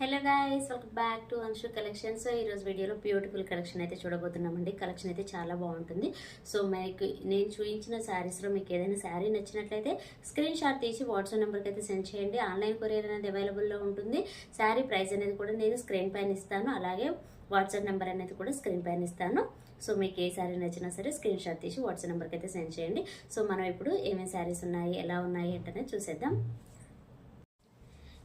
Hello guys, welcome back to Anshu collection. So ఈరోజు వీడియోలో beautiful collection అయితే చూడబోతున్నామండి. కలెక్షన్ అయితే చాలా బాగుంటుంది. సో మీకు నేను చూపించిన శారీస్లో మీకు ఏదైనా శారీ నచ్చినట్లయితే స్క్రీన్ షాట్ తీసి వాట్సాప్ నెంబర్కి అయితే సెండ్ చేయండి. ఆన్లైన్ కొరియర్ అనేది అవైలబుల్లో ఉంటుంది. శారీ ప్రైస్ అనేది కూడా నేను స్క్రీన్ పైన ఇస్తాను, అలాగే వాట్సాప్ నెంబర్ అనేది కూడా స్క్రీన్ పైన ఇస్తాను. సో మీకు ఏ శారీ నచ్చినా సరే స్క్రీన్ షాట్ తీసి వాట్సాప్ నెంబర్కి అయితే సెండ్ చేయండి. సో మనం ఇప్పుడు ఏమేమి శారీస్ ఉన్నాయి, ఎలా ఉన్నాయి అంటే చూసేద్దాం.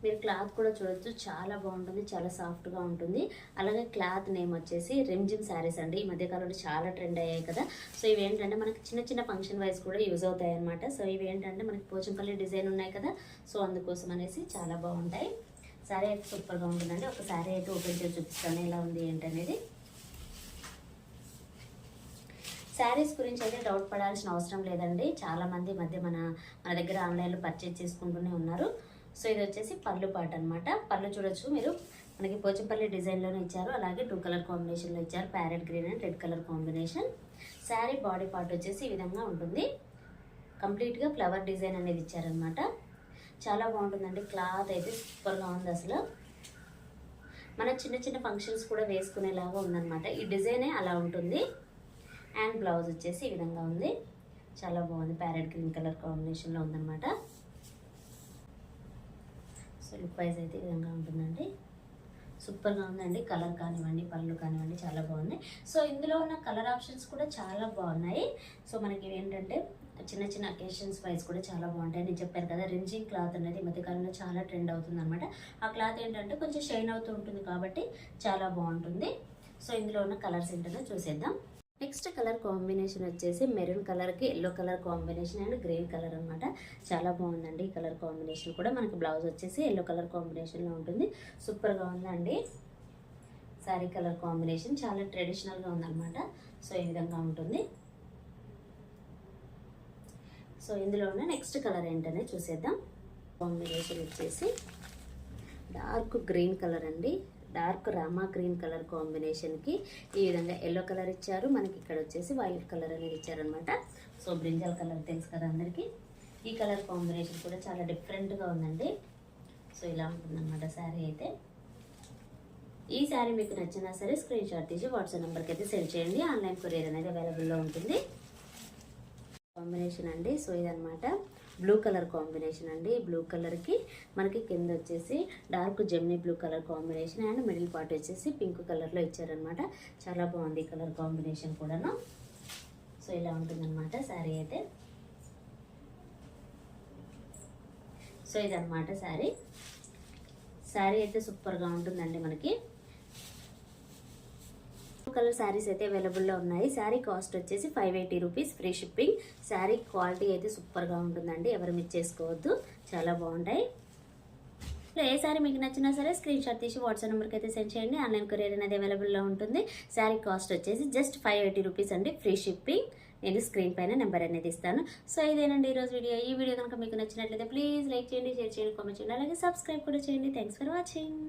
మీరు క్లాత్ కూడా చూడొచ్చు, చాలా బాగుంటుంది, చాలా సాఫ్ట్గా ఉంటుంది. అలాగే క్లాత్ నేమ్ వచ్చేసి రిమ్జిమ్ శారీస్ అండి. ఈ మధ్యకాలంలో చాలా ట్రెండ్ అయ్యాయి కదా. సో ఇవి ఏంటంటే మనకి చిన్న చిన్న ఫంక్షన్ వైజ్ కూడా యూజ్ అవుతాయి అనమాట. సో ఇవి ఏంటంటే మనకి పోచంపల్లి డిజైన్ ఉన్నాయి కదా, సో అందుకోసం అనేసి చాలా బాగుంటాయి. శారీ అయితే సూపర్గా ఉంటుందండి. ఒక శారీ అయితే ఓపెన్ చేసి చూపిస్తాను ఎలా ఉంది ఏంటనేది. శారీస్ గురించి అయితే డౌట్ పడాల్సిన అవసరం లేదండి. చాలామంది మధ్య మన దగ్గర ఆన్లైన్లో పర్చేజ్ చేసుకుంటూనే ఉన్నారు. సో ఇది వచ్చేసి పళ్ళు పాట అనమాట. పళ్ళు చూడొచ్చు మీరు, మనకి పోచంపల్లి డిజైన్లోనే ఇచ్చారు, అలాగే 2 కలర్ కాంబినేషన్లో ఇచ్చారు, parrot green and red colour combination. Sari body part వచ్చేసి ఈ విధంగా ఉంటుంది. కంప్లీట్గా ఫ్లవర్ డిజైన్ అనేది ఇచ్చారనమాట. చాలా బాగుంటుందండి. క్లాత్ అయితే సూపర్గా ఉంది అసలు. మన చిన్న చిన్న ఫంక్షన్స్ కూడా వేసుకునేలాగా ఉందన్నమాట. ఈ డిజైనే అలా ఉంటుంది. అండ్ బ్లౌజ్ వచ్చేసి ఈ విధంగా ఉంది. చాలా బాగుంది, ప్యారెట్ గ్రీన్ కలర్ కాంబినేషన్లో ఉందన్నమాట. సో లుక్ వైజ్ అయితే ఈ విధంగా ఉంటుందండి. సూపర్గా ఉందండి. కలర్ కానివ్వండి, పళ్ళు కానివ్వండి, చాలా బాగున్నాయి. సో ఇందులో ఉన్న కలర్ ఆప్షన్స్ కూడా చాలా బాగున్నాయి. సో మనకి ఏంటంటే చిన్న చిన్న అకేషన్స్ వైజ్ కూడా చాలా బాగుంటాయి. నేను చెప్పాను కదా, రింజింగ్ క్లాత్ అనేది ఈ మధ్యకాలంలో చాలా ట్రెండ్ అవుతుంది అనమాట. ఆ క్లాత్ ఏంటంటే కొంచెం షైన్ అవుతూ ఉంటుంది కాబట్టి చాలా బాగుంటుంది. సో ఇందులో ఉన్న కలర్స్ ఏంటో చూసేద్దాం. నెక్స్ట్ కలర్ కాంబినేషన్ వచ్చేసి మెరూన్ కలర్కి yellow colour combination and green colour అనమాట. చాలా బాగుందండి ఈ కలర్ కాంబినేషన్ కూడా. మనకి బ్లౌజ్ వచ్చేసి ఎల్లో కలర్ కాంబినేషన్లో ఉంటుంది. సూపర్గా ఉందండి. శారీ కలర్ కాంబినేషన్ చాలా ట్రెడిషనల్గా ఉందన్నమాట. సో ఈ విధంగా ఉంటుంది. సో ఇందులో ఉన్న నెక్స్ట్ కలర్ ఏంటనే చూసేద్దాం. కాంబినేషన్ వచ్చేసి డార్క్ గ్రీన్ కలర్ అండి. డార్క్ రామా గ్రీన్ కలర్ కాంబినేషన్కి ఈ విధంగా ఎల్లో కలర్ ఇచ్చారు. మనకి ఇక్కడ వచ్చేసి వైలెట్ కలర్ అనేది ఇచ్చారనమాట. సో బ్రింజల్ కలర్ తెలుసు కదా అందరికీ. ఈ కలర్ కాంబినేషన్ కూడా చాలా డిఫరెంట్గా ఉందండి. సో ఇలా ఉంటుందన్నమాట శారీ అయితే. ఈ శారీ మీకు నచ్చినా సరే స్క్రీన్ షాట్ తీసి వాట్సాప్ నెంబర్కి అయితే సెండ్ చేయండి. ఆన్లైన్ కొరియర్ అనేది అవైలబుల్లో ఉంటుంది. కాంబినేషన్ అండి. సో ఇదనమాట బ్లూ కలర్ కాంబినేషన్ అండి. బ్లూ కలర్కి మనకి కింద వచ్చేసి dark Gemini blue colour combination and middle part వచ్చేసి పింక్ కలర్లో ఇచ్చారనమాట. చాలా బాగుంది ఈ కలర్ కాంబినేషన్ కూడాను. సో ఇలా ఉంటుందన్నమాట శారీ అయితే. సో ఇదనమాట శారీ. శారీ అయితే సూపర్గా ఉంటుందండి. మనకి కలర్ శారీస్ అయితే అవైలబుల్లో ఉన్నాయి. శారీ కాస్ట్ వచ్చేసి 580 rupees, free shipping. Sari quality అయితే సూపర్గా ఉంటుందండి, ఎవరు మిస్ చేసుకోవద్దు, చాలా బాగుంటాయి. ఏ శారీ మీకు నచ్చినా సరే స్క్రీన్ షాట్ తీసి వాట్సాప్ నెంబర్కి అయితే సెండ్ చేయండి. ఆన్లైన్ కొరియర్ అనేది అవైలబుల్లో ఉంటుంది. శారీ కాస్ట్ వచ్చేసి జస్ట్ 580 రూపీస్ అండి, ఫ్రీ షిప్పింగ్. నేను స్క్రీన్ పైన నెంబర్ అనేది ఇస్తాను. సో ఇదేనండి ఈరోజు వీడియో. ఈ వీడియో కనుక మీకు నచ్చినట్లయితే ప్లీజ్ లైక్ చేయండి, షేర్ చేయండి, కామెంట్ చేయండి, అలాగే సబ్స్క్రైబ్ కూడా చేయండి. Thanks for watching.